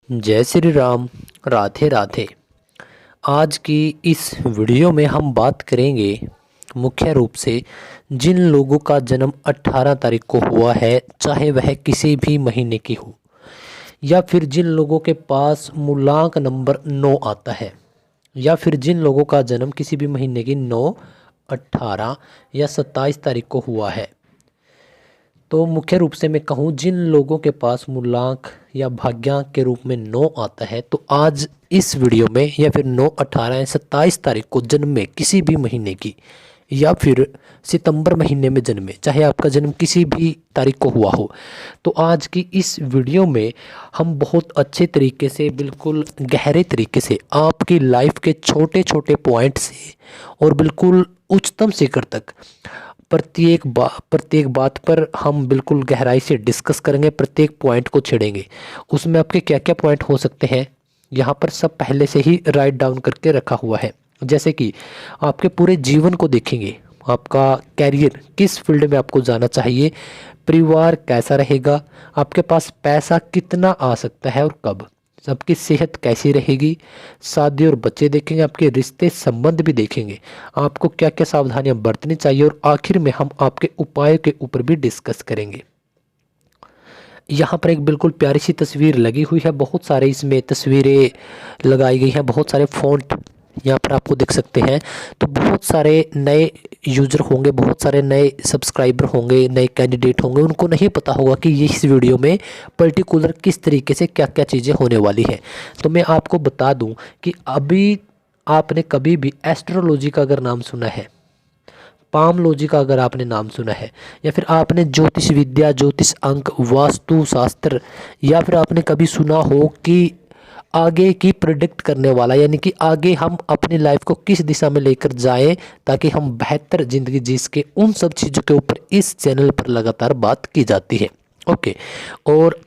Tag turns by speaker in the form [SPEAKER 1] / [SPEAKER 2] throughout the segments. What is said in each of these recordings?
[SPEAKER 1] जय श्री राम। राधे राधे। आज की इस वीडियो में हम बात करेंगे मुख्य रूप से जिन लोगों का जन्म 18 तारीख को हुआ है, चाहे वह किसी भी महीने की हो, या फिर जिन लोगों के पास मूलांक नंबर 9 आता है, या फिर जिन लोगों का जन्म किसी भी महीने की 9, 18 या 27 तारीख को हुआ है। तो मुख्य रूप से मैं कहूँ, जिन लोगों के पास मूलांक या भाग्यांक के रूप में 9 आता है, तो आज इस वीडियो में या फिर 9, 18 या 27 तारीख को जन्मे किसी भी महीने की, या फिर सितंबर महीने में जन्मे, चाहे आपका जन्म किसी भी तारीख को हुआ हो, तो आज की इस वीडियो में हम बहुत अच्छे तरीके से, बिल्कुल गहरे तरीके से आपकी लाइफ के छोटे छोटे पॉइंट से और बिल्कुल उच्चतम शिखर तक प्रत्येक बात पर हम बिल्कुल गहराई से डिस्कस करेंगे, प्रत्येक पॉइंट को छेड़ेंगे। उसमें आपके क्या क्या पॉइंट हो सकते हैं, यहाँ पर सब पहले से ही राइट डाउन करके रखा हुआ है। जैसे कि आपके पूरे जीवन को देखेंगे, आपका कैरियर किस फील्ड में आपको जाना चाहिए, परिवार कैसा रहेगा, आपके पास पैसा कितना आ सकता है और कब, सबकी सेहत कैसी रहेगी, शादी और बच्चे देखेंगे, आपके रिश्ते संबंध भी देखेंगे, आपको क्या क्या सावधानियां बरतनी चाहिए, और आखिर में हम आपके उपायों के ऊपर भी डिस्कस करेंगे। यहाँ पर एक बिल्कुल प्यारी सी तस्वीर लगी हुई है, बहुत सारे इसमें तस्वीरें लगाई गई हैं, बहुत सारे फ़ॉन्ट यहाँ पर आपको दिख सकते हैं। तो बहुत सारे नए यूज़र होंगे, बहुत सारे नए सब्सक्राइबर होंगे, नए कैंडिडेट होंगे, उनको नहीं पता होगा कि ये इस वीडियो में पर्टिकुलर किस तरीके से क्या क्या चीज़ें होने वाली है। तो मैं आपको बता दूं कि अभी आपने कभी भी एस्ट्रोलॉजी का अगर नाम सुना है, पामलॉजी का अगर आपने नाम सुना है, या फिर आपने ज्योतिष विद्या, ज्योतिष अंक, वास्तु शास्त्र, या फिर आपने कभी सुना हो कि आगे की प्रिडिक्ट करने वाला, यानी कि आगे हम अपनी लाइफ को किस दिशा में लेकर जाएं ताकि हम बेहतर ज़िंदगी जी सके, उन सब चीज़ों के ऊपर इस चैनल पर लगातार बात की जाती है। ओके। और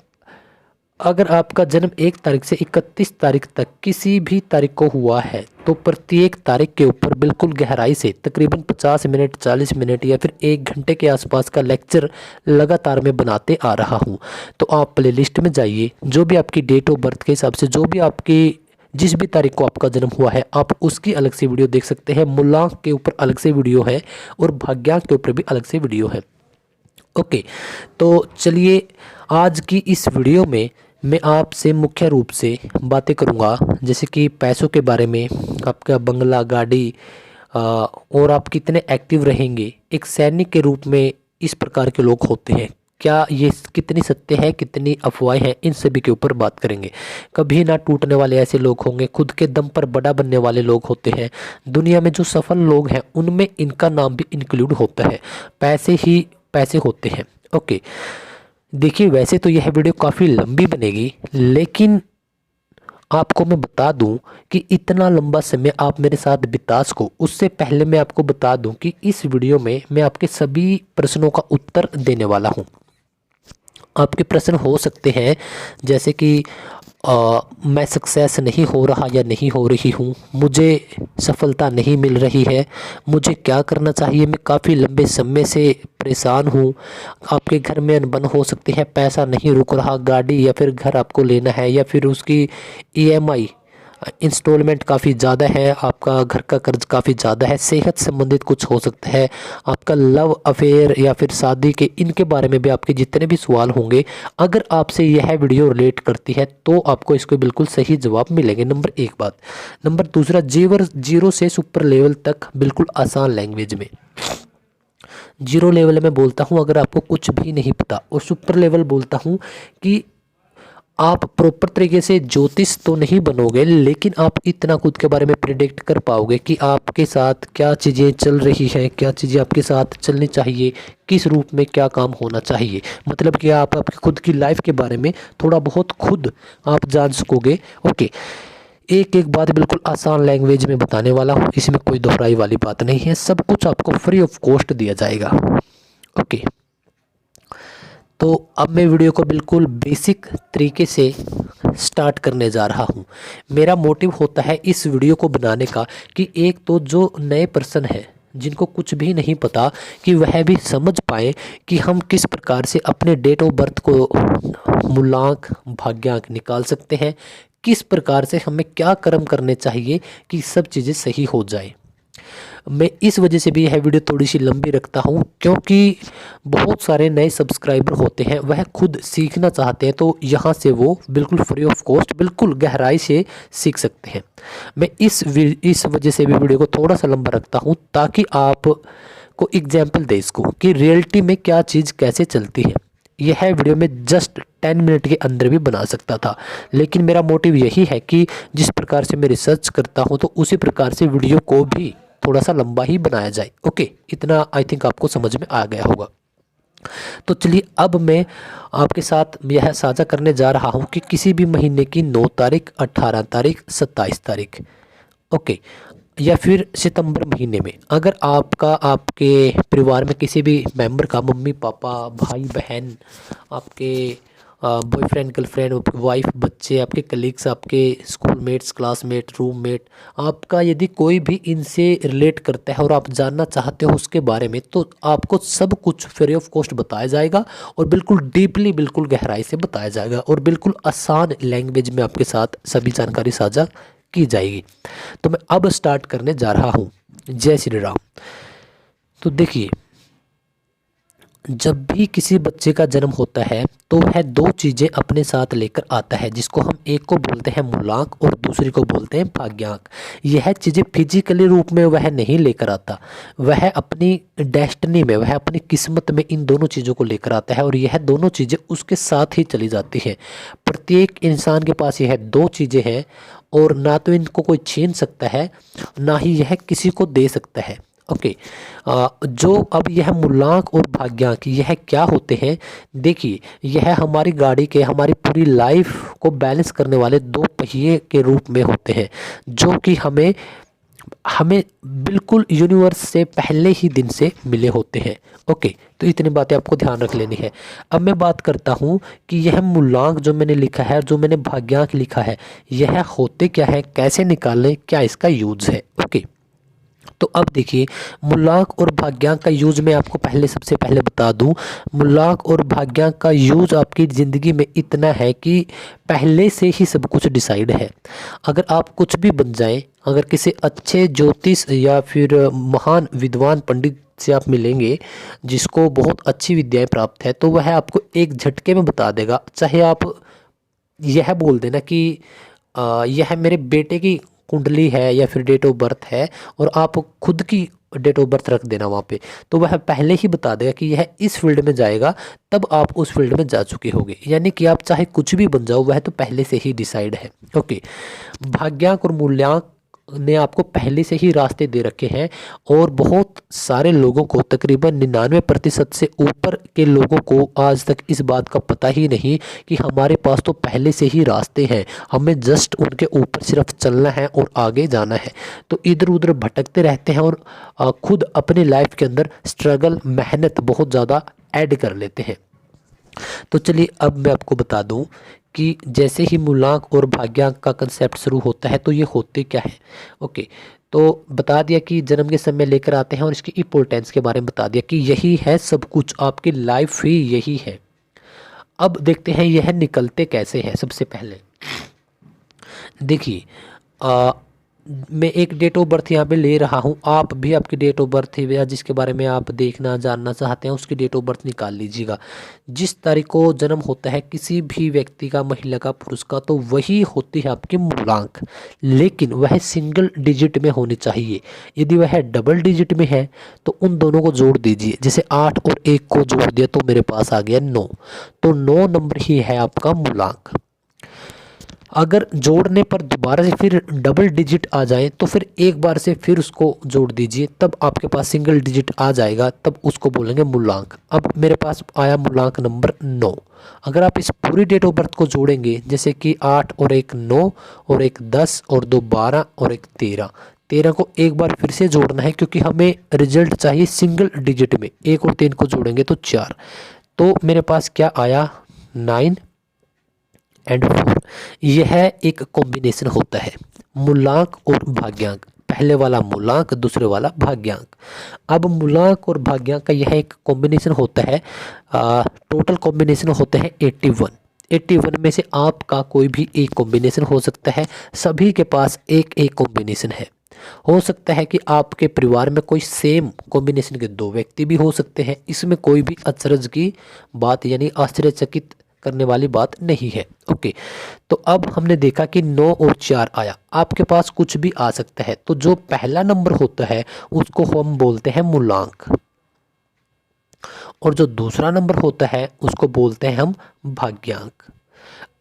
[SPEAKER 1] अगर आपका जन्म 1 तारीख से 31 तारीख तक किसी भी तारीख को हुआ है, तो प्रत्येक तारीख के ऊपर बिल्कुल गहराई से तकरीबन 50 मिनट, 40 मिनट या फिर 1 घंटे के आसपास का लेक्चर लगातार मैं बनाते आ रहा हूं। तो आप प्लेलिस्ट में जाइए, जो भी आपकी डेट ऑफ बर्थ के हिसाब से, जो भी आपकी जिस भी तारीख को आपका जन्म हुआ है, आप उसकी अलग से वीडियो देख सकते हैं। मूलांक के ऊपर अलग से वीडियो है और भाग्यांक के ऊपर भी अलग से वीडियो है। ओके। तो चलिए, आज की इस वीडियो में मैं आपसे मुख्य रूप से बातें करूंगा, जैसे कि पैसों के बारे में, आपका बंगला, गाड़ी, और आप कितने एक्टिव रहेंगे एक सैनिक के रूप में। इस प्रकार के लोग होते हैं, क्या ये कितनी सत्य है, कितनी अफवाहें हैं, इन सभी के ऊपर बात करेंगे। कभी ना टूटने वाले ऐसे लोग होंगे, खुद के दम पर बड़ा बनने वाले लोग होते हैं। दुनिया में जो सफल लोग हैं उनमें इनका नाम भी इंक्लूड होता है। पैसे ही पैसे होते हैं। ओके। देखिए, वैसे तो यह वीडियो काफ़ी लंबी बनेगी, लेकिन आपको मैं बता दूं कि इतना लंबा समय आप मेरे साथ बिता सको, उससे पहले मैं आपको बता दूं कि इस वीडियो में मैं आपके सभी प्रश्नों का उत्तर देने वाला हूं। आपके प्रश्न हो सकते हैं जैसे कि मैं सक्सेस नहीं हो रहा या नहीं हो रही हूँ, मुझे सफलता नहीं मिल रही है, मुझे क्या करना चाहिए, मैं काफ़ी लंबे समय से परेशान हूँ। आपके घर में अनबन हो सकती है, पैसा नहीं रुक रहा, गाड़ी या फिर घर आपको लेना है, या फिर उसकी ईएमआई इंस्टॉलमेंट काफ़ी ज़्यादा है, आपका घर का कर्ज काफ़ी ज़्यादा है, सेहत संबंधित कुछ हो सकता है, आपका लव अफेयर या फिर शादी के, इनके बारे में भी आपके जितने भी सवाल होंगे, अगर आपसे यह वीडियो रिलेट करती है तो आपको इसको बिल्कुल सही जवाब मिलेंगे। नंबर 1 बात। नंबर दूसरा, जीरो से सुपर लेवल तक बिल्कुल आसान लैंग्वेज में। जीरो लेवल में बोलता हूँ अगर आपको कुछ भी नहीं पता, और सुपर लेवल बोलता हूँ कि आप प्रॉपर तरीके से ज्योतिष तो नहीं बनोगे, लेकिन आप इतना खुद के बारे में प्रिडिक्ट कर पाओगे कि आपके साथ क्या चीज़ें चल रही हैं, क्या चीज़ें आपके साथ चलनी चाहिए, किस रूप में क्या काम होना चाहिए। मतलब कि आप आपकी खुद की लाइफ के बारे में थोड़ा बहुत खुद आप जान सकोगे। ओके। एक एक बात बिल्कुल आसान लैंग्वेज में बताने वाला हूँ, इसमें कोई दोहराई वाली बात नहीं है, सब कुछ आपको फ्री ऑफ कॉस्ट दिया जाएगा। ओके। तो अब मैं वीडियो को बिल्कुल बेसिक तरीके से स्टार्ट करने जा रहा हूँ। मेरा मोटिव होता है इस वीडियो को बनाने का कि एक तो जो नए पर्सन है, जिनको कुछ भी नहीं पता, कि वह भी समझ पाए कि हम किस प्रकार से अपने डेट ऑफ बर्थ को मूलांक भाग्यांक निकाल सकते हैं, किस प्रकार से हमें क्या कर्म करने चाहिए कि सब चीज़ें सही हो जाए। मैं इस वजह से भी यह वीडियो थोड़ी सी लंबी रखता हूँ, क्योंकि बहुत सारे नए सब्सक्राइबर होते हैं, वह खुद सीखना चाहते हैं, तो यहाँ से वो बिल्कुल फ्री ऑफ कॉस्ट, बिल्कुल गहराई से सीख सकते हैं। मैं इस वजह से भी वीडियो को थोड़ा सा लंबा रखता हूँ, ताकि आप को एग्जाम्पल दे इसको कि रियलिटी में क्या चीज़ कैसे चलती है। यह वीडियो में जस्ट 10 मिनट के अंदर भी बना सकता था, लेकिन मेरा मोटिव यही है कि जिस प्रकार से मैं रिसर्च करता हूँ, तो उसी प्रकार से वीडियो को भी थोड़ा सा लंबा ही बनाया जाए। ओके, इतना आई थिंक आपको समझ में आ गया होगा। तो चलिए, अब मैं आपके साथ यह साझा करने जा रहा हूँ कि किसी भी महीने की 9 तारीख, 18 तारीख, 27 तारीख, ओके, या फिर सितंबर महीने में अगर आपके परिवार में किसी भी मेंबर का, मम्मी पापा, भाई बहन, आपके बॉयफ्रेंड गर्लफ्रेंड, वाइफ, बच्चे, आपके कलीग्स, आपके स्कूलमेट्स, क्लासमेट, रूममेट, आपका यदि कोई भी इनसे रिलेट करता है और आप जानना चाहते हो उसके बारे में, तो आपको सब कुछ फ्री ऑफ कॉस्ट बताया जाएगा और बिल्कुल डीपली, बिल्कुल गहराई से बताया जाएगा और बिल्कुल आसान लैंग्वेज में आपके साथ सभी जानकारी साझा की जाएगी। तो मैं अब स्टार्ट करने जा रहा हूँ। जय श्री राम। तो देखिए, जब भी किसी बच्चे का जन्म होता है तो वह दो चीज़ें अपने साथ लेकर आता है, जिसको हम एक को बोलते हैं मूलांक और दूसरी को बोलते हैं भाग्यांक। यह चीज़ें फिजिकली रूप में वह नहीं लेकर आता, वह अपनी डेस्टिनी में, वह अपनी किस्मत में इन दोनों चीज़ों को लेकर आता है और यह दोनों चीज़ें उसके साथ ही चली जाती हैं। प्रत्येक इंसान के पास यह दो चीज़ें हैं और ना तो इनको कोई छीन सकता है, ना ही यह किसी को दे सकता है। ओके, जो अब यह मूलांक और भाग्यांक यह क्या होते हैं? देखिए, यह हमारी गाड़ी के, हमारी पूरी लाइफ को बैलेंस करने वाले दो पहिए के रूप में होते हैं, जो कि हमें हमें बिल्कुल यूनिवर्स से पहले ही दिन से मिले होते हैं। ओके, तो इतनी बातें आपको ध्यान रख लेनी है। अब मैं बात करता हूँ कि यह मूलांक जो मैंने लिखा है, जो मैंने भाग्यांक लिखा है, यह होते क्या है, कैसे निकालें, क्या इसका यूज है। ओके, तो अब देखिए, मूलांक और भाग्यांक का यूज मैं आपको सबसे पहले बता दूं। मूलांक और भाग्यांक का यूज आपकी ज़िंदगी में इतना है कि पहले से ही सब कुछ डिसाइड है। अगर आप कुछ भी बन जाएं, अगर किसी अच्छे ज्योतिष या फिर महान विद्वान पंडित से आप मिलेंगे जिसको बहुत अच्छी विद्याएं प्राप्त है, तो वह आपको एक झटके में बता देगा। चाहे आप यह बोल देना कि यह मेरे बेटे की कुंडली है या फिर डेट ऑफ बर्थ है, और आप खुद की डेट ऑफ बर्थ रख देना वहाँ पे, तो वह पहले ही बता देगा कि यह इस फील्ड में जाएगा, तब आप उस फील्ड में जा चुके होगे। यानी कि आप चाहे कुछ भी बन जाओ, वह तो पहले से ही डिसाइड है। ओके, भाग्यांक और मूल्यांक ने आपको पहले से ही रास्ते दे रखे हैं और बहुत सारे लोगों को, तकरीबन 99% से ऊपर के लोगों को आज तक इस बात का पता ही नहीं कि हमारे पास तो पहले से ही रास्ते हैं, हमें जस्ट उनके ऊपर सिर्फ चलना है और आगे जाना है। तो इधर उधर भटकते रहते हैं और खुद अपनी लाइफ के अंदर स्ट्रगल, मेहनत बहुत ज़्यादा ऐड कर लेते हैं। तो चलिए, अब मैं आपको बता दूं कि जैसे ही मूलांक और भाग्यांक का कंसेप्ट शुरू होता है, तो ये होते क्या है। ओके, तो बता दिया कि जन्म के समय लेकर आते हैं और इसकी इंपॉर्टेंस के बारे में बता दिया कि यही है सब कुछ, आपकी लाइफ ही यही है। अब देखते हैं यह निकलते कैसे हैं। सबसे पहले देखिए, मैं एक डेट ऑफ बर्थ यहाँ पे ले रहा हूँ, आप भी आपकी डेट ऑफ बर्थ या जिसके बारे में आप देखना जानना चाहते हैं उसकी डेट ऑफ बर्थ निकाल लीजिएगा। जिस तारीख को जन्म होता है किसी भी व्यक्ति का, महिला का, पुरुष का, तो वही होती है आपकी मूलांक, लेकिन वह सिंगल डिजिट में होनी चाहिए। यदि वह डबल डिजिट में है तो उन दोनों को जोड़ दीजिए। जैसे 8 और 1 को जोड़ दिया तो मेरे पास आ गया 9, तो 9 नंबर ही है आपका मूलांक। अगर जोड़ने पर दोबारा से फिर डबल डिजिट आ जाए तो फिर एक बार से फिर उसको जोड़ दीजिए, तब आपके पास सिंगल डिजिट आ जाएगा, तब उसको बोलेंगे मूलांक। अब मेरे पास आया मूलांक नंबर 9। अगर आप इस पूरी डेट ऑफ बर्थ को जोड़ेंगे, जैसे कि 8 और 1 9 और 1 10 और 2 12 और 1 13, 13 को एक बार फिर से जोड़ना है क्योंकि हमें रिजल्ट चाहिए सिंगल डिजिट में। 1 और 3 को जोड़ेंगे तो 4, तो मेरे पास क्या आया 9 एंड 4। यह एक कॉम्बिनेशन होता है मूलांक और भाग्यांक। पहले वाला मूलांक, दूसरे वाला भाग्यांक। अब मूलांक और भाग्यांक का यह एक कॉम्बिनेशन होता है, टोटल कॉम्बिनेशन होते हैं 81। 81 में से आपका कोई भी एक कॉम्बिनेशन हो सकता है, सभी के पास एक एक कॉम्बिनेशन है। हो सकता है कि आपके परिवार में कोई सेम कॉम्बिनेशन के दो व्यक्ति भी हो सकते हैं, इसमें कोई भी अचरज की बात यानी आश्चर्यचकित करने वाली बात नहीं है। ओके, तो अब हमने देखा कि 9 और 4 आया, आपके पास कुछ भी आ सकता है। तो जो पहला नंबर होता है उसको हम बोलते हैं मूलांक, और जो दूसरा नंबर होता है उसको बोलते हैं हम भाग्यांक।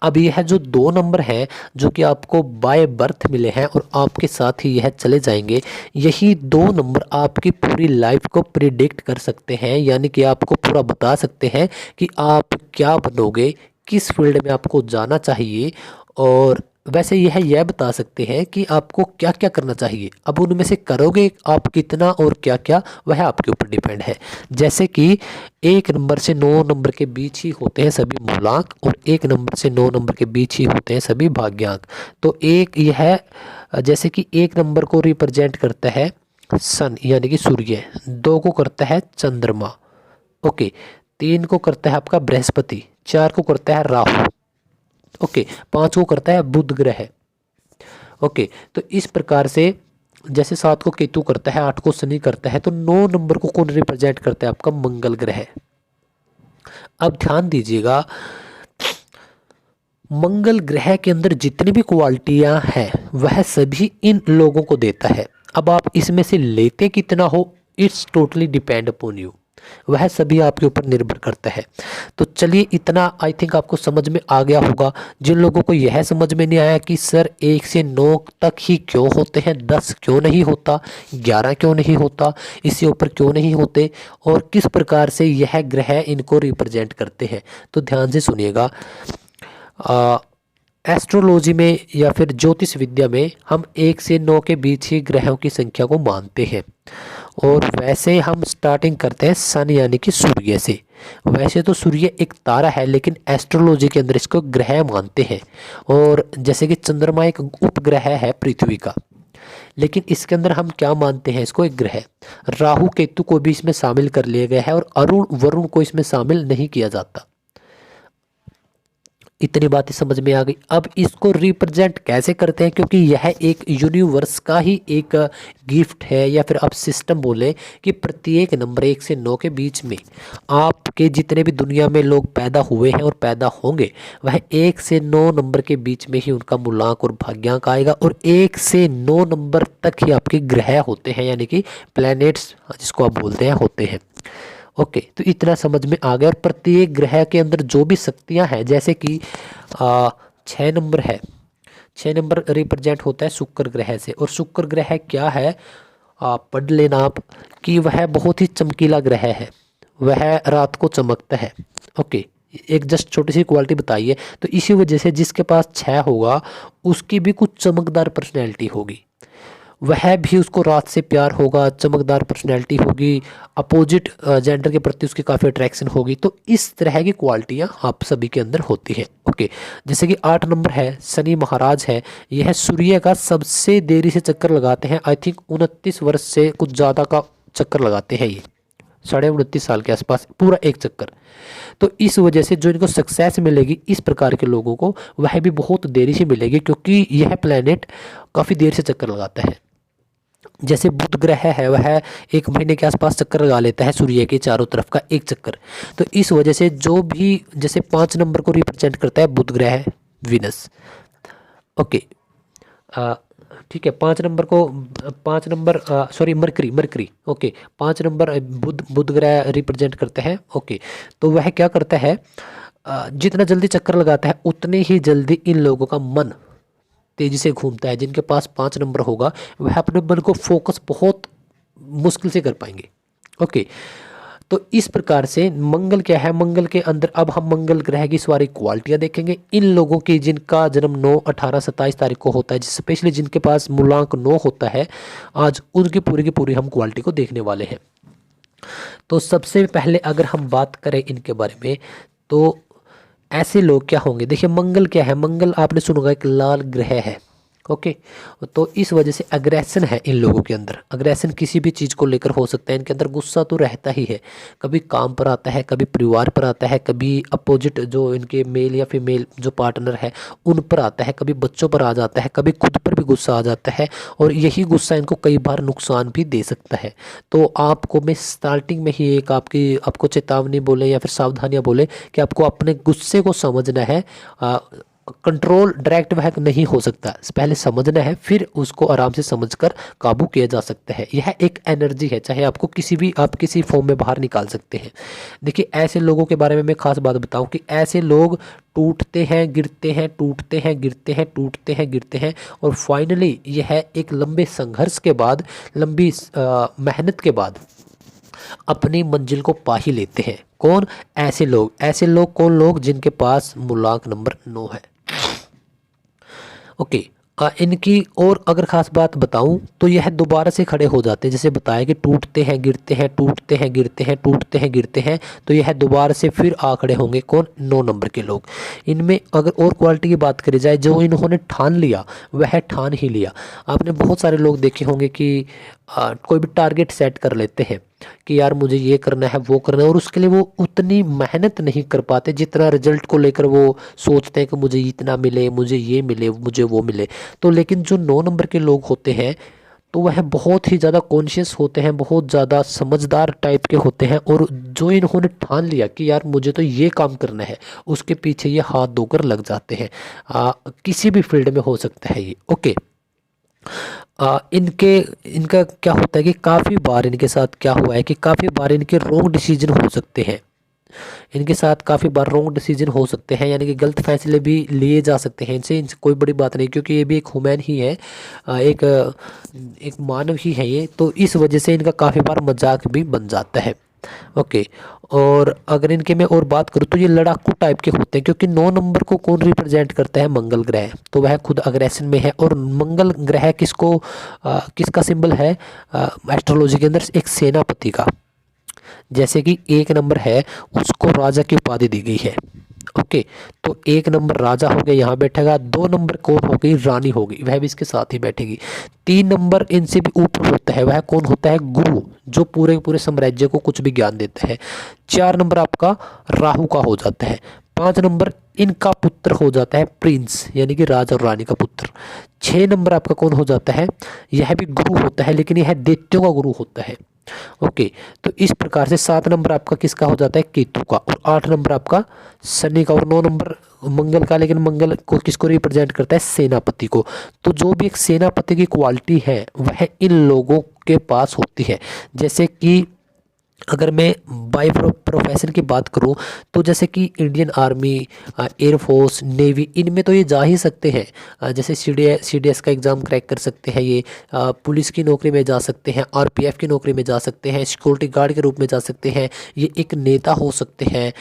[SPEAKER 1] अब यह जो दो नंबर हैं जो कि आपको बाय बर्थ मिले हैं और आपके साथ ही यह चले जाएंगे, यही दो नंबर आपकी पूरी लाइफ को प्रिडिक्ट कर सकते हैं, यानी कि आपको पूरा बता सकते हैं कि आप क्या बनोगे, किस फील्ड में आपको जाना चाहिए, और वैसे यह बता सकते हैं कि आपको क्या क्या करना चाहिए। अब उनमें से करोगे आप कितना और क्या क्या, वह आपके ऊपर डिपेंड है। जैसे कि 1 नंबर से 9 नंबर के बीच ही होते हैं सभी मूलांक, और 1 नंबर से 9 नंबर के बीच ही होते हैं सभी भाग्यांक। तो एक यह, जैसे कि 1 नंबर को रिप्रेजेंट करता है सन यानी कि सूर्य, 2 को करता है चंद्रमा, ओके, 3 को करता है आपका बृहस्पति, 4 को करता है राहु, ओके, 5 को करता है बुध ग्रह, ओके। तो इस प्रकार से जैसे 7 को केतु करता है, 8 को शनि करता है, तो 9 नंबर को कौन रिप्रेजेंट करता है, आपका मंगल ग्रह। अब ध्यान दीजिएगा, मंगल ग्रह के अंदर जितनी भी क्वालिटियां हैं वह सभी इन लोगों को देता है। अब आप इसमें से लेते कितना हो, it's totally depend upon you, वह सभी आपके ऊपर निर्भर करता है। तो चलिए, इतना आई थिंक आपको समझ में आ गया होगा। जिन लोगों को यह समझ में नहीं आया कि सर 1 से 9 तक ही क्यों होते हैं, 10 क्यों नहीं होता, 11 क्यों नहीं होता, इससे ऊपर क्यों नहीं होते, और किस प्रकार से यह ग्रह इनको रिप्रेजेंट करते हैं, तो ध्यान से सुनिएगा। एस्ट्रोलॉजी में या फिर ज्योतिष विद्या में हम 1 से 9 के बीच ही ग्रहों की संख्या को मानते हैं, और वैसे हम स्टार्टिंग करते हैं सन यानी कि सूर्य से। वैसे तो सूर्य एक तारा है, लेकिन एस्ट्रोलॉजी के अंदर इसको ग्रह मानते हैं, और जैसे कि चंद्रमा एक उपग्रह है पृथ्वी का, लेकिन इसके अंदर हम क्या मानते हैं, इसको एक ग्रह। राहु केतु को भी इसमें शामिल कर लिया गया है, और अरुण वरुण को इसमें शामिल नहीं किया जाता। इतनी बातें समझ में आ गई। अब इसको रिप्रेजेंट कैसे करते हैं, क्योंकि यह एक यूनिवर्स का ही एक गिफ्ट है, या फिर आप सिस्टम बोले कि प्रत्येक नंबर 1 से 9 के बीच में आपके जितने भी दुनिया में लोग पैदा हुए हैं और पैदा होंगे, वह 1 से 9 नंबर के बीच में ही उनका मूलांक और भाग्यांक आएगा, और 1 से 9 नंबर तक ही आपके ग्रह होते हैं, यानी कि प्लैनेट्स जिसको आप बोलते हैं होते हैं। ओके, तो इतना समझ में आ गया। और प्रत्येक ग्रह के अंदर जो भी शक्तियां हैं, जैसे कि 6 नंबर है, 6 नंबर रिप्रेजेंट होता है शुक्र ग्रह से, और शुक्र ग्रह क्या है, पढ़ लेना आप कि वह बहुत ही चमकीला ग्रह है, वह रात को चमकता है। ओके, एक जस्ट छोटी सी क्वालिटी बताइए, तो इसी वजह से जिसके पास 6 होगा उसकी भी कुछ चमकदार पर्सनैलिटी होगी, वह भी उसको रात से प्यार होगा, चमकदार पर्सनैलिटी होगी, अपोजिट जेंडर के प्रति उसकी काफ़ी अट्रैक्शन होगी। तो इस तरह की क्वालिटियाँ आप सभी के अंदर होती हैं। ओके, जैसे कि 8 नंबर है, शनि महाराज है, यह सूर्य का सबसे देरी से चक्कर लगाते हैं, आई थिंक 29 वर्ष से कुछ ज़्यादा का चक्कर लगाते हैं, ये 29.5 साल के आसपास पूरा एक चक्कर। तो इस वजह से जो इनको सक्सेस मिलेगी इस प्रकार के लोगों को, वह भी बहुत देरी से मिलेगी, क्योंकि यह प्लैनेट काफ़ी देर से चक्कर लगाता है। जैसे बुध ग्रह है, वह 1 महीने के आसपास चक्कर लगा लेता है सूर्य के चारों तरफ का एक चक्कर। तो इस वजह से जो भी, जैसे 5 नंबर को रिप्रेजेंट करता है बुध ग्रह, विनस। ओके, ठीक है, 5 नंबर को, 5 number sorry Mercury, okay, 5 number बुध ग्रह रिप्रेजेंट करते हैं। ओके, तो वह क्या करता है, जितना जल्दी चक्कर लगाता है उतने ही जल्दी इन लोगों का मन तेजी से घूमता है। जिनके पास 5 नंबर होगा वह अपने मन को फोकस बहुत मुश्किल से कर पाएंगे। ओके, तो इस प्रकार से मंगल क्या है, मंगल के अंदर अब हम मंगल ग्रह की सारी क्वालिटियां देखेंगे। इन लोगों की जिनका जन्म 9, 18, 27 तारीख को होता है, स्पेशली जिनके पास मूलांक 9 होता है, आज उनकी पूरी की पूरी हम क्वालिटी को देखने वाले हैं। तो सबसे पहले अगर हम बात करें इनके बारे में, तो ऐसे लोग क्या होंगे। देखिए, मंगल क्या है, मंगल आपने सुना होगा एक लाल ग्रह है। ओके। तो इस वजह से अग्रेशन है इन लोगों के अंदर। अग्रेशन किसी भी चीज़ को लेकर हो सकता है, इनके अंदर गुस्सा तो रहता ही है। कभी काम पर आता है, कभी परिवार पर आता है, कभी अपोजिट जो इनके मेल या फीमेल जो पार्टनर है उन पर आता है, कभी बच्चों पर आ जाता है, कभी खुद पर भी गुस्सा आ जाता है। और यही गुस्सा इनको कई बार नुकसान भी दे सकता है। तो आपको मैं स्टार्टिंग में ही एक आपको चेतावनी बोले या फिर सावधानियाँ बोले कि आपको अपने गुस्से को समझना है। कंट्रोल डायरेक्ट वह नहीं हो सकता, पहले समझना है, फिर उसको आराम से समझकर काबू किया जा सकता है। यह एक एनर्जी है, चाहे आपको आप किसी फॉर्म में बाहर निकाल सकते हैं। देखिए, ऐसे लोगों के बारे में मैं खास बात बताऊं कि ऐसे लोग टूटते हैं, गिरते हैं, टूटते हैं, गिरते हैं, टूटते हैं, गिरते हैं, और फाइनली यह एक लंबे संघर्ष के बाद, लंबी मेहनत के बाद अपनी मंजिल को पा ही लेते हैं। कौन? ऐसे लोग। ऐसे लोग कौन? लोग जिनके पास मूलांक नंबर 9 है। ओके। इनकी और अगर ख़ास बात बताऊं तो यह दोबारा से खड़े हो जाते हैं। जैसे बताया कि टूटते हैं, गिरते हैं, टूटते हैं, गिरते हैं, टूटते हैं, गिरते हैं, तो यह दोबारा से फिर आ खड़े होंगे। कौन? 9 नंबर के लोग। इनमें अगर और क्वालिटी की बात करी जाए, जो इन्होंने ठान लिया वह ठान ही लिया। आपने बहुत सारे लोग देखे होंगे कि कोई भी टारगेट सेट कर लेते हैं कि यार मुझे ये करना है, वो करना है, और उसके लिए वो उतनी मेहनत नहीं कर पाते जितना रिजल्ट को लेकर वो सोचते हैं कि मुझे इतना मिले, मुझे ये मिले, मुझे वो मिले। तो लेकिन जो 9 नंबर के लोग होते हैं तो वह बहुत ही ज़्यादा कॉन्शियस होते हैं, बहुत ज़्यादा समझदार टाइप के होते हैं, और जो इन्होंने ठान लिया कि यार मुझे तो ये काम करना है, उसके पीछे ये हाथ धोकर लग जाते हैं। किसी भी फील्ड में हो सकता है ये। ओके। इनका क्या होता है कि काफ़ी बार इनके साथ क्या हुआ है कि काफ़ी बार इनके रॉन्ग डिसीजन हो सकते हैं। इनके साथ काफ़ी बार रॉन्ग डिसीजन हो सकते हैं, यानी कि गलत फैसले भी लिए जा सकते हैं इनसे कोई बड़ी बात नहीं, क्योंकि ये भी एक ह्यूमन ही है, एक मानव ही है ये। तो इस वजह से इनका काफ़ी बार मजाक भी बन जाता है। ओके। और अगर इनके मैं और बात करूँ तो ये लड़ाकू टाइप के होते हैं, क्योंकि 9 नंबर को कौन रिप्रेजेंट करता है? मंगल ग्रह। तो वह खुद अग्रेशन में है, और मंगल ग्रह किसका सिंबल है एस्ट्रोलॉजी के अंदर? एक सेनापति का। जैसे कि 1 नंबर है, उसको राजा की उपाधि दी गई है। ओके। तो 1 नंबर राजा हो गया, यहाँ बैठेगा। 2 नंबर कौन हो गई? रानी हो गई, वह भी इसके साथ ही बैठेगी। 3 नंबर इनसे भी ऊपर होता है, वह कौन होता है? गुरु, जो पूरे पूरे साम्राज्य को कुछ भी ज्ञान देता है। 4 नंबर आपका राहु का हो जाता है। 5 नंबर इनका पुत्र हो जाता है प्रिंस, यानी कि राजा और रानी का पुत्र। 6 नंबर आपका कौन हो जाता है? यह भी गुरु होता है, लेकिन यह दैत्यों का गुरु होता है। ओके। तो इस प्रकार से 7 नंबर आपका किसका हो जाता है? केतु का। और 8 नंबर आपका शनि का। और 9 नंबर मंगल का, लेकिन मंगल को किसको रिप्रेजेंट करता है? सेनापति को। तो जो भी एक सेनापति की क्वालिटी है वह इन लोगों के पास होती है। जैसे कि अगर मैं बाय प्रोफेशन की बात करूं तो जैसे कि इंडियन आर्मी, एयरफोर्स, नेवी, इनमें तो ये जा ही सकते हैं। जैसे सीडीएस का एग्ज़ाम क्रैक कर सकते हैं ये, पुलिस की नौकरी में जा सकते हैं, आरपीएफ की नौकरी में जा सकते हैं, सिक्योरिटी गार्ड के रूप में जा सकते हैं, ये एक नेता हो सकते हैं,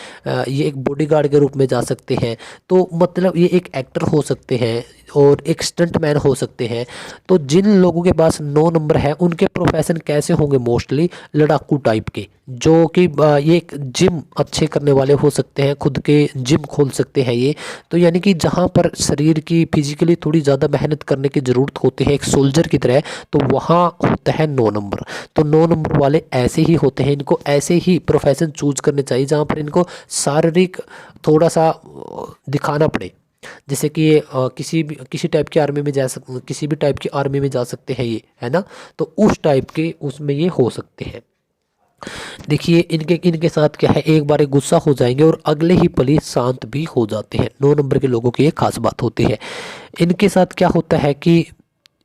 [SPEAKER 1] ये एक बॉडीगार्ड के रूप में जा सकते हैं। तो मतलब ये एक एक्टर हो सकते हैं और एक स्टंटमैन हो सकते हैं। तो जिन लोगों के पास 9 नंबर है उनके प्रोफेशन कैसे होंगे? मोस्टली लड़ाकू टाइप के, जो कि ये एक जिम अच्छे करने वाले हो सकते हैं, खुद के जिम खोल सकते हैं ये। तो यानी कि जहाँ पर शरीर की फिजिकली थोड़ी ज़्यादा मेहनत करने की ज़रूरत होती है एक सोल्जर की तरह, तो वहाँ होता है 9 नंबर। तो 9 नंबर वाले ऐसे ही होते हैं, इनको ऐसे ही प्रोफेशन चूज करने चाहिए जहाँ पर इनको शारीरिक थोड़ा सा दिखाना पड़े। जैसे कि ये किसी टाइप की आर्मी में किसी भी टाइप की आर्मी में जा सकते हैं ये, है ना। तो उस टाइप के उसमें ये हो सकते हैं। देखिए इनके साथ क्या है, एक बार गुस्सा हो जाएंगे और अगले ही पल ही शांत भी हो जाते हैं। 9 नंबर के लोगों की ये खास बात होती है। इनके साथ क्या होता है कि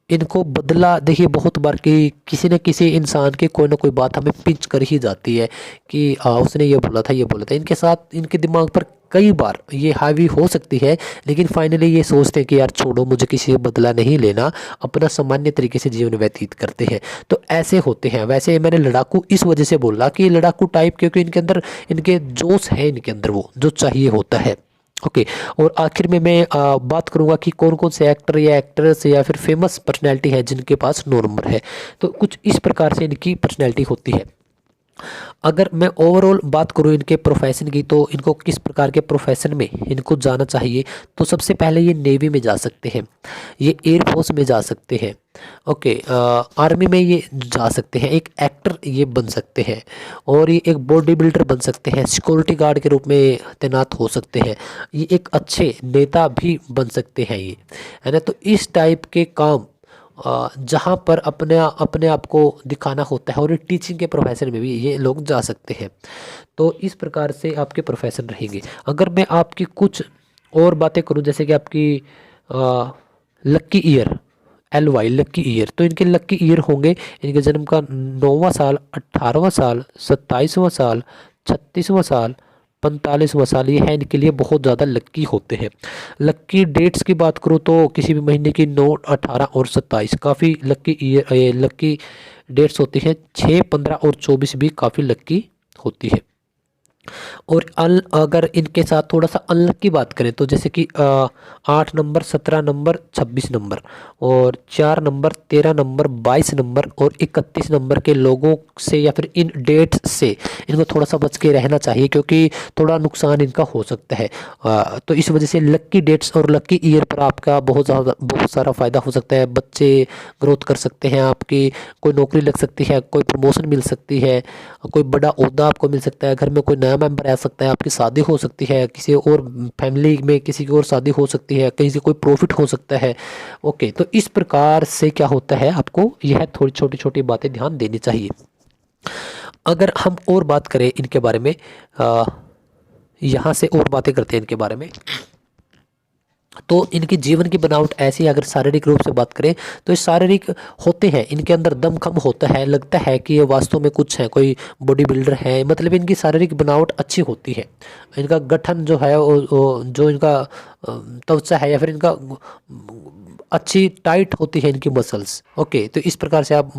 [SPEAKER 1] इनको बदला, देखिए बहुत बार कि किसी न किसी इंसान की कोई ना कोई बात हमें पिंच कर ही जाती है कि उसने ये बोला था, ये बोला था। इनके साथ इनके दिमाग पर कई बार ये हावी हो सकती है, लेकिन फाइनली ये सोचते हैं कि यार छोड़ो, मुझे किसी से बदला नहीं लेना, अपना सामान्य तरीके से जीवन व्यतीत करते हैं। तो ऐसे होते हैं। वैसे मैंने लड़ाकू इस वजह से बोला कि लड़ाकू टाइप, क्योंकि इनके अंदर इनके जोश है, इनके अंदर वो जो चाहिए होता है। ओके। और आखिर में मैं बात करूंगा कि कौन कौन से एक्टर या एक्ट्रेस या फिर फेमस पर्सनैलिटी है जिनके पास 9 नंबर है। तो कुछ इस प्रकार से इनकी पर्सनैलिटी होती है। अगर मैं ओवरऑल बात करूँ इनके प्रोफेशन की, तो इनको किस प्रकार के प्रोफेशन में इनको जाना चाहिए, तो सबसे पहले ये नेवी में जा सकते हैं, ये एयरफोर्स में जा सकते हैं, ओके, आर्मी में ये जा सकते हैं, एक एक्टर ये बन सकते हैं, और ये एक बॉडी बिल्डर बन सकते हैं, सिक्योरिटी गार्ड के रूप में तैनात हो सकते हैं, ये एक अच्छे नेता भी बन सकते हैं, ये है ना। तो इस टाइप के काम जहाँ पर अपने आप को दिखाना होता है, और ये टीचिंग के प्रोफेशन में भी ये लोग जा सकते हैं। तो इस प्रकार से आपके प्रोफेशन रहेंगे। अगर मैं आपकी कुछ और बातें करूं, जैसे कि आपकी लक्की ईयर, LY लक्की ईयर, तो इनके लक्की ईयर होंगे इनके जन्म का 9वां साल, 18वां साल, 27वां साल, 36वां साल, 45वां साल, ये है इनके लिए बहुत ज़्यादा लक्की होते हैं। लक्की डेट्स की बात करूँ तो किसी भी महीने की 9, 18 और 27 काफ़ी लक्की ईयर, लक्की डेट्स होती हैं। 6, 15 और 24 भी काफ़ी लक्की होती है। और अगर इनके साथ थोड़ा सा अनलक की बात करें, तो जैसे कि 8 नंबर, 17 नंबर, 26 नंबर, और 4 नंबर, 13 नंबर, 22 नंबर और 31 नंबर के लोगों से या फिर इन डेट्स से इनको थोड़ा सा बच के रहना चाहिए, क्योंकि थोड़ा नुकसान इनका हो सकता है। तो इस वजह से लक्की डेट्स और लक्की ईयर पर आपका बहुत सारा फ़ायदा हो सकता है। बच्चे ग्रोथ कर सकते हैं, आपकी कोई नौकरी लग सकती है, कोई प्रमोशन मिल सकती है, कोई बड़ा ओहदा आपको मिल सकता है, घर में कोई नया मेंबर आ सकता है, आपकी शादी हो सकती है, किसी और फैमिली में किसी की और शादी हो सकती है, कहीं से कोई प्रॉफिट हो सकता है। ओके, तो इस प्रकार से क्या होता है, आपको यह थोड़ी छोटी छोटी बातें ध्यान देनी चाहिए। अगर हम और बात करें इनके बारे में, यहाँ से और बातें करते हैं इनके बारे में, तो इनकी जीवन की बनावट ऐसी, अगर शारीरिक रूप से बात करें तो ये शारीरिक होते हैं, इनके अंदर दमखम होता है, लगता है कि ये वास्तव में कुछ है, कोई बॉडी बिल्डर है, मतलब इनकी शारीरिक बनावट अच्छी होती है। इनका गठन जो है जो इनका त्वचा है, या फिर इनका अच्छी टाइट होती है इनकी मसल्स। ओके, तो इस प्रकार से आप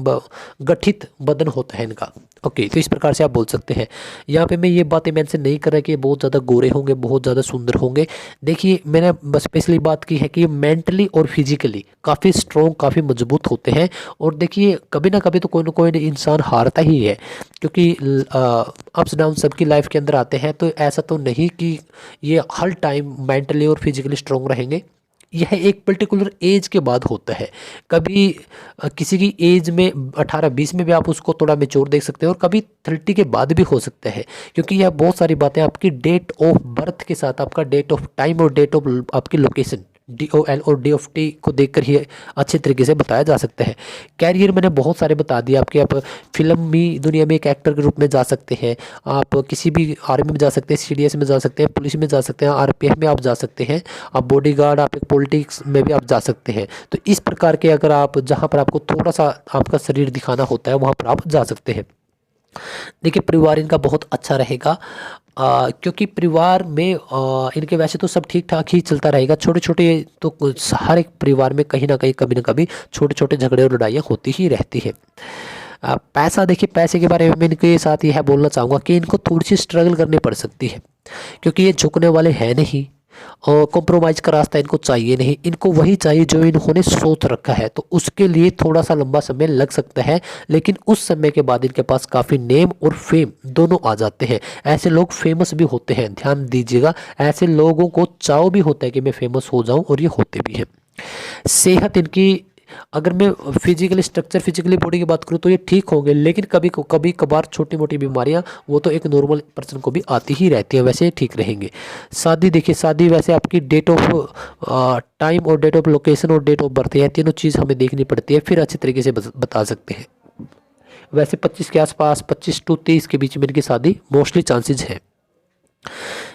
[SPEAKER 1] गठित बदन होता है इनका। ओके, तो इस प्रकार से आप बोल सकते हैं। यहाँ पे मैं ये बातें मेंशन नहीं कर रहा कि ये बहुत ज़्यादा गोरे होंगे, बहुत ज़्यादा सुंदर होंगे। देखिए, मैंने बस स्पेशली बात की है कि मेंटली और फिजिकली काफ़ी स्ट्रॉन्ग, काफ़ी मजबूत होते हैं। और देखिए, कभी ना कभी तो कोई ना कोई इंसान हारता ही है, क्योंकि अप्स डाउन सबकी लाइफ के अंदर आते हैं। तो ऐसा तो नहीं कि ये हर टाइम मेंटली और फिजिकली स्ट्रॉन्ग रहेंगे। यह एक पर्टिकुलर एज के बाद होता है। कभी किसी की एज में 18-20 में भी आप उसको थोड़ा मेच्योर देख सकते हैं, और कभी 30 के बाद भी हो सकता है, क्योंकि यह बहुत सारी बातें आपकी डेट ऑफ बर्थ के साथ, आपका डेट ऑफ टाइम और डेट ऑफ आपकी लोकेशन DOL और DOT को देखकर ही अच्छे तरीके से बताया जा सकता है। कैरियर मैंने बहुत सारे बता दिए आपके। आप फिल्मी दुनिया में एक एक्टर के रूप में जा सकते हैं, आप किसी भी आर्मी में जा सकते हैं, CDS में जा सकते हैं, पुलिस में जा सकते हैं, RPF में आप जा सकते हैं, आप बॉडीगार्ड, आप एक पॉलिटिक्स में भी आप जा सकते हैं। तो इस प्रकार के अगर आप जहाँ पर आपको थोड़ा सा आपका शरीर दिखाना होता है, वहाँ पर आप जा सकते हैं। देखिए, परिवार इनका बहुत अच्छा रहेगा, क्योंकि परिवार में इनके वैसे तो सब ठीक ठाक ही चलता रहेगा। छोटे छोटे तो हर एक परिवार में कहीं ना कभी छोटे छोटे झगड़े और लड़ाइयाँ होती ही रहती है। पैसा, देखिए पैसे के बारे में मैं इनके साथ यह बोलना चाहूँगा कि इनको थोड़ी सी स्ट्रगल करनी पड़ सकती है, क्योंकि ये झुकने वाले हैं नहीं, और कॉम्प्रोमाइज़ का रास्ता इनको चाहिए नहीं। इनको वही चाहिए जो इन्होंने सोच रखा है। तो उसके लिए थोड़ा सा लंबा समय लग सकता है, लेकिन उस समय के बाद इनके पास काफ़ी नेम और फेम दोनों आ जाते हैं। ऐसे लोग फेमस भी होते हैं, ध्यान दीजिएगा। ऐसे लोगों को चाव भी होता है कि मैं फेमस हो जाऊं, और ये होते भी हैं। सेहत इनकी, अगर मैं फिजिकली स्ट्रक्चर, फिजिकली बॉडी की बात करूँ तो ये ठीक होंगे, लेकिन कभी कभार छोटी मोटी बीमारियाँ वो तो एक नॉर्मल पर्सन को भी आती ही रहती हैं, वैसे ठीक रहेंगे। शादी, देखिए शादी वैसे आपकी डेट ऑफ टाइम और डेट ऑफ लोकेशन और डेट ऑफ बर्थ, यह तीनों चीज़ हमें देखनी पड़ती है, फिर अच्छे तरीके से बता सकते हैं। वैसे 25 के आसपास, 25 to 23 के बीच में इनकी शादी मोस्टली चांसेज है।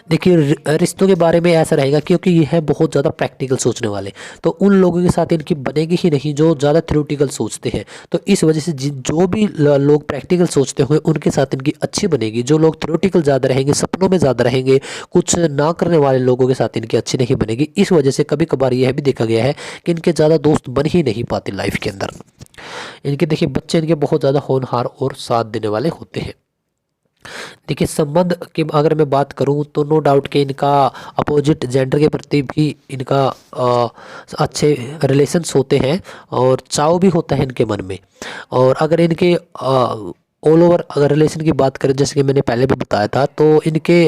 [SPEAKER 1] देखिए, रिश्तों के बारे में ऐसा रहेगा, क्योंकि ये है बहुत ज़्यादा प्रैक्टिकल सोचने वाले, तो उन लोगों के साथ इनकी बनेगी ही नहीं जो ज़्यादा थ्योरेटिकल सोचते हैं। तो इस वजह से जो भी लोग प्रैक्टिकल सोचते हुए उनके साथ इनकी अच्छी बनेगी। जो लोग थ्योरेटिकल ज़्यादा रहेंगे, सपनों में ज़्यादा रहेंगे, कुछ ना करने वाले लोगों के साथ इनकी अच्छी नहीं बनेगी। इस वजह से कभी कभार यह भी देखा गया है कि इनके ज़्यादा दोस्त बन ही नहीं पाते लाइफ के अंदर। इनके देखिए बच्चे इनके बहुत ज़्यादा होनहार और साथ देने वाले होते हैं। देखिए, संबंध की अगर मैं बात करूं तो नो डाउट कि इनका अपोजिट जेंडर के प्रति भी इनका अच्छे रिलेशंस होते हैं, और चाव भी होता है इनके मन में। और अगर इनके ऑल ओवर अगर रिलेशन की बात करें, जैसे कि मैंने पहले भी बताया था, तो इनके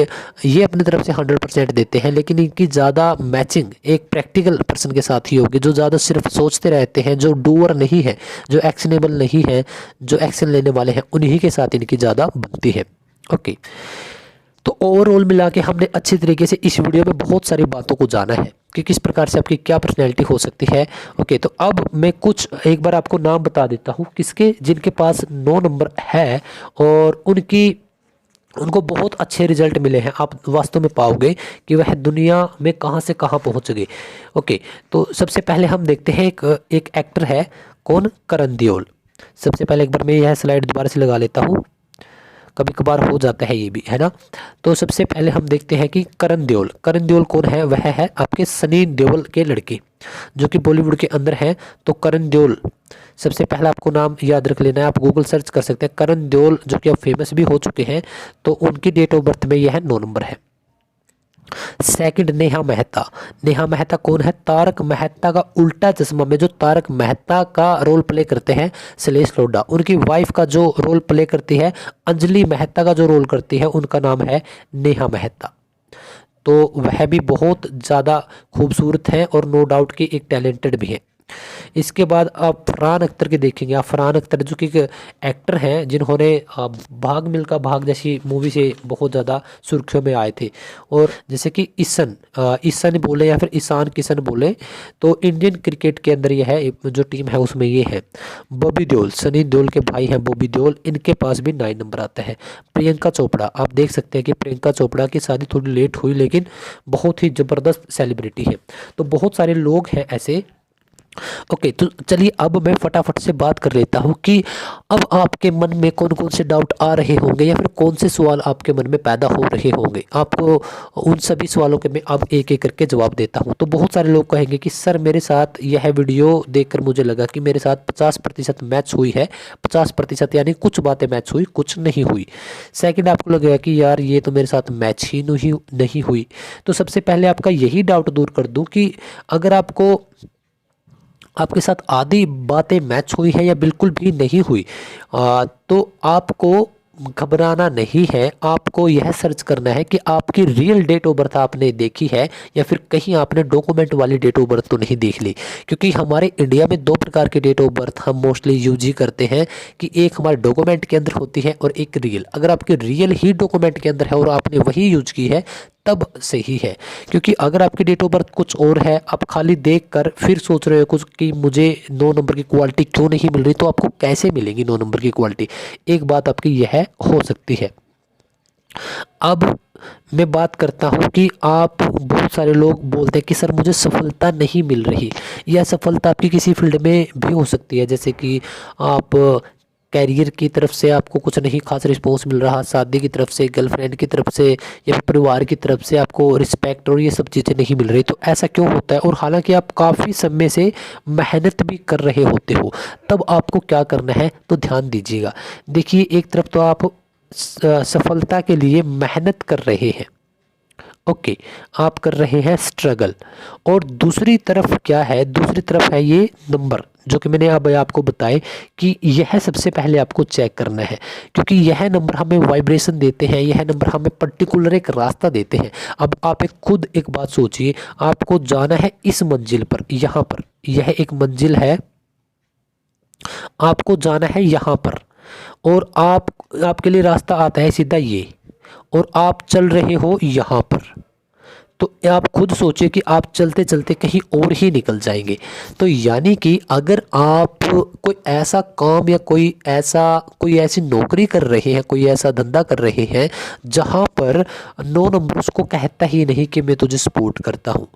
[SPEAKER 1] ये अपनी तरफ से 100% देते हैं, लेकिन इनकी ज़्यादा मैचिंग एक प्रैक्टिकल पर्सन के साथ ही होगी, जो ज़्यादा सिर्फ सोचते रहते हैं, जो डूअर नहीं है, जो एक्शनेबल नहीं है, जो एक्शन लेने वाले हैं, उन्हीं के साथ इनकी ज़्यादा बनती है। ओके, तो ओवरऑल मिला के हमने अच्छी तरीके से इस वीडियो में बहुत सारी बातों को जाना है कि किस प्रकार से आपकी क्या पर्सनैलिटी हो सकती है। ओके, तो अब मैं कुछ एक बार आपको नाम बता देता हूँ किसके, जिनके पास 9 नंबर है और उनको बहुत अच्छे रिजल्ट मिले हैं। आप वास्तव में पाओगे कि वह दुनिया में कहाँ से कहाँ पहुँच गए। ओके, तो सबसे पहले हम देखते हैं एक एक्टर है, कौन, करण देओल। सबसे पहले एक बार मैं यह स्लाइड दोबारा से लगा लेता हूँ, कभी कभार हो जाता है ये भी, है ना। तो सबसे पहले हम देखते हैं कि करण देओल। करण देओल कौन है, वह है आपके सनी देओल के लड़के, जो कि बॉलीवुड के अंदर हैं। तो करण देओल सबसे पहला आपको नाम याद रख लेना है, आप गूगल सर्च कर सकते हैं करण देओल, जो कि अब फेमस भी हो चुके हैं। तो उनकी डेट ऑफ बर्थ में यह 9 नंबर है। सेकंड, नेहा मेहता। नेहा मेहता कौन है, तारक मेहता का उल्टा चश्मा में जो तारक मेहता का रोल प्ले करते हैं शैलेश लोढ़ा, उनकी वाइफ का जो रोल प्ले करती है अंजलि मेहता का जो रोल करती है, उनका नाम है नेहा मेहता। तो वह भी बहुत ज़्यादा खूबसूरत हैं और नो डाउट कि एक टैलेंटेड भी है। इसके बाद आप फरहान अख्तर के देखेंगे। आप फरहान अख्तर जो कि एक एक्टर हैं, जिन्होंने भाग मिल्खा भाग जैसी मूवी से बहुत ज़्यादा सुर्खियों में आए थे। और जैसे कि ईसन बोले या फिर ईशान किशन बोले, तो इंडियन क्रिकेट के अंदर यह है, जो टीम है उसमें ये है। बॉबी देओल, सनी देओल के भाई हैं बॉबी देओल, इनके पास भी 9 नंबर आता है। प्रियंका चोपड़ा, आप देख सकते हैं कि प्रियंका चोपड़ा की शादी थोड़ी लेट हुई, लेकिन बहुत ही ज़बरदस्त सेलिब्रिटी है। तो बहुत सारे लोग हैं ऐसे। ओके, तो चलिए अब मैं फटाफट से बात कर लेता हूँ कि अब आपके मन में कौन कौन से डाउट आ रहे होंगे या फिर कौन से सवाल आपके मन में पैदा हो रहे होंगे। आपको उन सभी सवालों के मैं अब एक एक करके जवाब देता हूँ। तो बहुत सारे लोग कहेंगे कि सर मेरे साथ यह वीडियो देखकर मुझे लगा कि मेरे साथ 50% मैच हुई है। 50% यानी कुछ बातें मैच हुई, कुछ नहीं हुई। सेकंड, आपको लगेगा कि यार ये तो मेरे साथ मैच ही नहीं हुई। तो सबसे पहले आपका यही डाउट दूर कर दूँ कि अगर आपके साथ आधी बातें मैच हुई है या बिल्कुल भी नहीं हुई, तो आपको घबराना नहीं है। आपको यह सर्च करना है कि आपकी रियल डेट ऑफ बर्थ आपने देखी है या फिर कहीं आपने डॉक्यूमेंट वाली डेट ऑफ बर्थ तो नहीं देख ली। क्योंकि हमारे इंडिया में 2 प्रकार की डेट ऑफ बर्थ हम मोस्टली यूज ही करते हैं कि एक हमारे डॉक्यूमेंट के अंदर होती है और एक रियल। अगर आपकी रियल ही डॉक्यूमेंट के अंदर है और आपने वही यूज की है तब सही है। क्योंकि अगर आपकी डेट ऑफ बर्थ कुछ और है, आप खाली देखकर फिर सोच रहे हो कुछ कि मुझे 9 नंबर की क्वालिटी क्यों नहीं मिल रही, तो आपको कैसे मिलेगी 9 नंबर की क्वालिटी। एक बात आपकी यह हो सकती है। अब मैं बात करता हूँ कि आप, बहुत सारे लोग बोलते हैं कि सर मुझे सफलता नहीं मिल रही। यह सफलता आपकी किसी फील्ड में भी हो सकती है, जैसे कि आप कैरियर की तरफ से आपको कुछ नहीं खास रिस्पॉन्स मिल रहा, शादी की तरफ से, गर्लफ्रेंड की तरफ से या परिवार की तरफ से आपको रिस्पेक्ट और ये सब चीज़ें नहीं मिल रही। तो ऐसा क्यों होता है, और हालांकि आप काफ़ी समय से मेहनत भी कर रहे होते हो, तब आपको क्या करना है, तो ध्यान दीजिएगा। देखिए, एक तरफ तो आप सफलता के लिए मेहनत कर रहे हैं, ओके, आप कर रहे हैं स्ट्रगल, और दूसरी तरफ क्या है, दूसरी तरफ है ये नंबर जो कि मैंने अब आपको बताए कि यह सबसे पहले आपको चेक करना है। क्योंकि यह नंबर हमें वाइब्रेशन देते हैं, यह नंबर हमें पर्टिकुलर एक रास्ता देते हैं। अब आप खुद एक बात सोचिए, आपको जाना है इस मंजिल पर, यहाँ पर यह एक मंजिल है, आपको जाना है यहाँ पर, और आपके लिए रास्ता आता है सीधा ये, और आप चल रहे हो यहाँ पर। तो आप खुद सोचिए कि आप चलते चलते कहीं और ही निकल जाएंगे। तो यानी कि अगर आप कोई ऐसा काम या कोई ऐसी नौकरी कर रहे हैं, कोई ऐसा धंधा कर रहे हैं जहाँ पर 9 नंबर उसको कहता ही नहीं कि मैं तुझे सपोर्ट करता हूँ,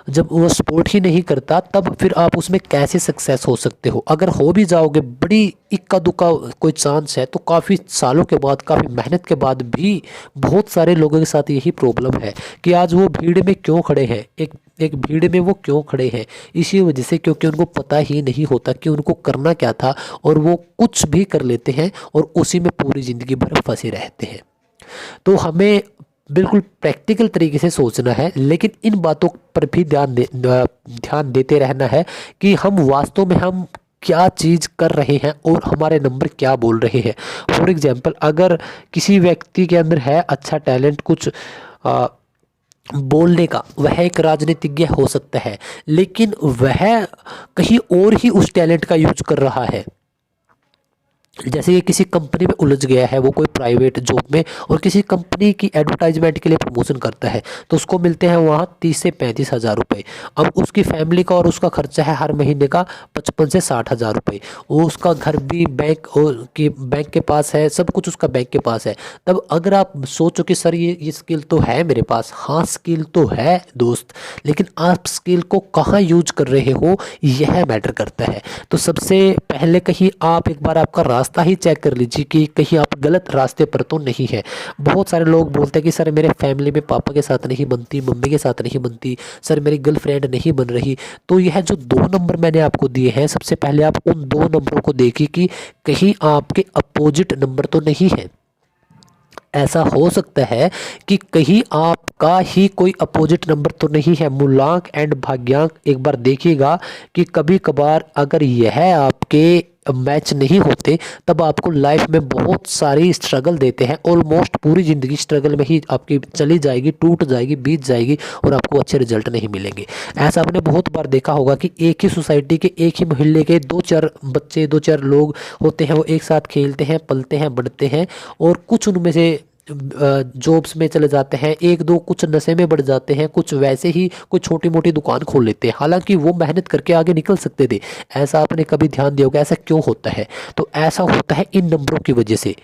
[SPEAKER 1] जब वो सपोर्ट ही नहीं करता, तब फिर आप उसमें कैसे सक्सेस हो सकते हो। अगर हो भी जाओगे, बड़ी इक्का दुक्का कोई चांस है, तो काफ़ी सालों के बाद, काफ़ी मेहनत के बाद भी बहुत सारे लोगों के साथ यही प्रॉब्लम है कि आज वो भीड़ में क्यों खड़े हैं, एक भीड़ में वो क्यों खड़े हैं, इसी वजह से क्योंकि उनको पता ही नहीं होता कि उनको करना क्या था, और वो कुछ भी कर लेते हैं और उसी में पूरी ज़िंदगी भर फंसे रहते हैं। तो हमें बिल्कुल प्रैक्टिकल तरीके से सोचना है, लेकिन इन बातों पर भी ध्यान देते रहना है कि हम वास्तव में हम क्या चीज़ कर रहे हैं और हमारे नंबर क्या बोल रहे हैं। फॉर एग्जांपल, अगर किसी व्यक्ति के अंदर है अच्छा टैलेंट कुछ बोलने का, वह एक राजनीतिज्ञ हो सकता है, लेकिन वह कहीं और ही उस टैलेंट का यूज कर रहा है। जैसे ये किसी कंपनी में उलझ गया है, वो कोई प्राइवेट जॉब में, और किसी कंपनी की एडवर्टाइजमेंट के लिए प्रमोशन करता है, तो उसको मिलते हैं वहाँ 30 से 35 हज़ार रुपये। अब उसकी फैमिली का और उसका खर्चा है हर महीने का 55 से 60 हज़ार रुपये। वो उसका घर भी बैंक के पास है, सब कुछ उसका बैंक के पास है। तब अगर आप सोचो कि सर ये स्किल तो है मेरे पास, हाँ स्किल तो है दोस्त, लेकिन आप स्किल को कहाँ यूज कर रहे हो यह मैटर करता है। तो सबसे पहले कहीं आप एक बार आपका रास्ता ही चेक कर लीजिए कि कहीं आप गलत रास्ते पर तो नहीं है। बहुत सारे लोग बोलते हैं कि सर मेरे फैमिली में पापा के साथ नहीं बनती, मम्मी के साथ नहीं बनती, सर मेरी गर्लफ्रेंड नहीं बन रही। तो यह जो 2 नंबर मैंने आपको दिए हैं, सबसे पहले आप उन 2 नंबरों को देखिए कि कहीं आपके अपोजिट नंबर तो नहीं है। ऐसा हो सकता है कि कहीं आपका ही कोई अपोजिट नंबर तो नहीं है। मूलांक एंड भाग्यांक एक बार देखिएगा कि कभी कभार अगर यह आपके मैच नहीं होते, तब आपको लाइफ में बहुत सारी स्ट्रगल देते हैं। ऑलमोस्ट पूरी ज़िंदगी स्ट्रगल में ही आपकी चली जाएगी, टूट जाएगी, बीत जाएगी, और आपको अच्छे रिजल्ट नहीं मिलेंगे। ऐसा आपने बहुत बार देखा होगा कि एक ही सोसाइटी के, एक ही मोहल्ले के 2-4 बच्चे, 2-4 लोग होते हैं, वो एक साथ खेलते हैं, पलते हैं, बढ़ते हैं, और कुछ उनमें से जॉब्स में चले जाते हैं, 1-2 कुछ नशे में बढ़ जाते हैं, कुछ वैसे ही कोई छोटी मोटी दुकान खोल लेते हैं, हालांकि वो मेहनत करके आगे निकल सकते थे। ऐसा आपने कभी ध्यान दिया होगा, ऐसा क्यों होता है? तो ऐसा होता है इन नंबरों की वजह से।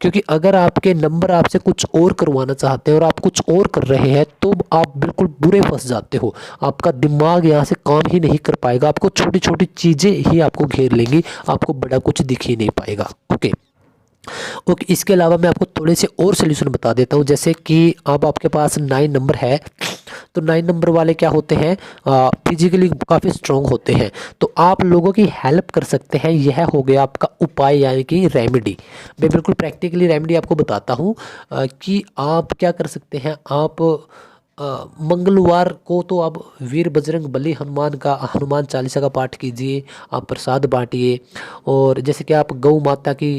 [SPEAKER 1] क्योंकि अगर आपके नंबर आपसे कुछ और करवाना चाहते हैं और आप कुछ और कर रहे हैं, तो आप बिल्कुल बुरे फंस जाते हो। आपका दिमाग यहाँ से काम ही नहीं कर पाएगा, आपको छोटी छोटी चीज़ें ही आपको घेर लेंगी, आपको बड़ा कुछ दिख ही नहीं पाएगा। ओके, इसके अलावा मैं आपको थोड़े से और सोल्यूशन बता देता हूँ। जैसे कि अब आपके पास 9 नंबर है, तो 9 नंबर वाले क्या होते हैं, फिजिकली काफ़ी स्ट्रॉन्ग होते हैं, तो आप लोगों की हेल्प कर सकते हैं। यह हो गया आपका उपाय, यानी कि रेमेडी। मैं बिल्कुल प्रैक्टिकली रेमेडी आपको बताता हूँ कि आप क्या कर सकते हैं। आप मंगलवार को तो आप वीर बजरंग बली हनुमान चालीसा का पाठ कीजिए, आप प्रसाद बांटिए, और जैसे कि आप गौ माता की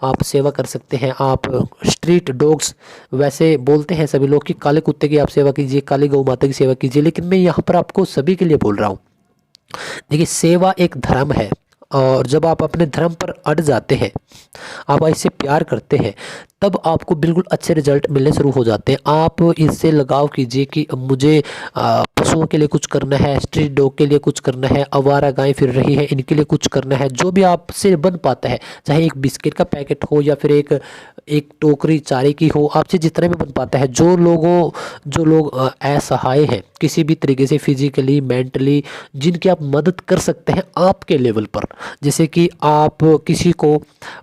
[SPEAKER 1] आप सेवा कर सकते हैं। आप स्ट्रीट डॉग्स, वैसे बोलते हैं सभी लोग कि काले कुत्ते की आप सेवा कीजिए, काली गौ माता की सेवा कीजिए, लेकिन मैं यहाँ पर आपको सभी के लिए बोल रहा हूँ। देखिए, सेवा एक धर्म है, और जब आप अपने धर्म पर अड़ जाते हैं, आप इससे प्यार करते हैं, तब आपको बिल्कुल अच्छे रिजल्ट मिलने शुरू हो जाते हैं। आप इससे लगाव कीजिए कि मुझे पशुओं के लिए कुछ करना है, स्ट्रीट डॉग के लिए कुछ करना है, आवारा गाय फिर रही है, इनके लिए कुछ करना है। जो भी आपसे बन पाता है, चाहे एक बिस्किट का पैकेट हो या फिर एक टोकरी चारे की हो, आपसे जितना भी बन पाता है। जो लोग असहाय हैं किसी भी तरीके से, फिजिकली, मेंटली, जिनकी आप मदद कर सकते हैं आपके लेवल पर, जैसे कि आप किसी को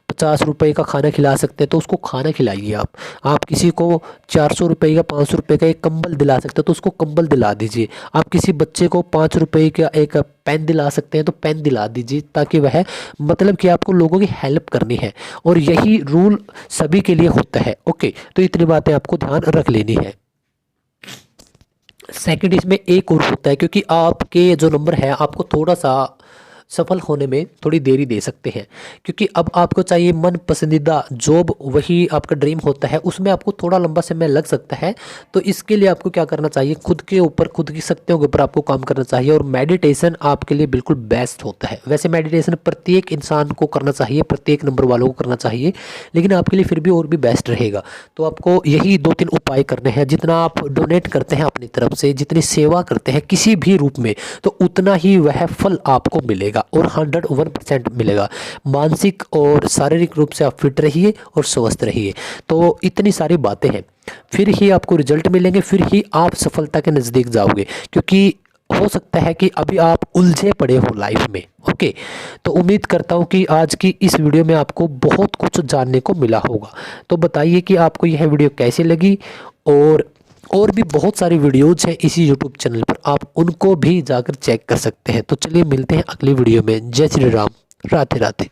[SPEAKER 1] 50 रुपये का खाना खिला सकते हैं, तो उसको खाना खिलाइए। आप किसी को 400 रुपये का, 500 रुपये का एक कंबल दिला सकते हैं, तो उसको कंबल दिला दीजिए। आप किसी बच्चे को 5 रुपये का एक पेन दिला सकते हैं, तो पेन दिला दीजिए, ताकि वह, मतलब कि आपको लोगों की हेल्प करनी है, और यही रूल सभी के लिए होता है। ओके, तो इतनी बातें आपको ध्यान रख लेनी है। सेकंड, इसमें एक और होता है, क्योंकि आपके जो नंबर है आपको थोड़ा सा सफल होने में थोड़ी देरी दे सकते हैं, क्योंकि अब आपको चाहिए मन पसंदीदा जॉब, वही आपका ड्रीम होता है, उसमें आपको थोड़ा लंबा समय लग सकता है। तो इसके लिए आपको क्या करना चाहिए, खुद के ऊपर, खुद की शक्तियों के ऊपर आपको काम करना चाहिए, और मेडिटेशन आपके लिए बिल्कुल बेस्ट होता है। वैसे मेडिटेशन प्रत्येक इंसान को करना चाहिए, प्रत्येक नंबर वालों को करना चाहिए, लेकिन आपके लिए फिर भी और भी बेस्ट रहेगा। तो आपको यही 2-3 उपाय करने हैं। जितना आप डोनेट करते हैं अपनी तरफ से, जितनी सेवा करते हैं किसी भी रूप में, तो उतना ही वह फल आपको मिलेगा, और 101% मिलेगा। मानसिक और शारीरिक रूप से आप फिट रहिए और स्वस्थ रहिए। तो इतनी सारी बातें हैं, फिर ही आपको रिजल्ट मिलेंगे, फिर ही आप सफलता के नज़दीक जाओगे। क्योंकि हो सकता है कि अभी आप उलझे पड़े हो लाइफ में। ओके, तो उम्मीद करता हूँ कि आज की इस वीडियो में आपको बहुत कुछ जानने को मिला होगा। तो बताइए कि आपको यह वीडियो कैसी लगी, और भी बहुत सारी वीडियोज़ हैं इसी यूट्यूब चैनल पर, आप उनको भी जाकर चेक कर सकते हैं। तो चलिए मिलते हैं अगली वीडियो में। जय श्री राम, राधे राधे।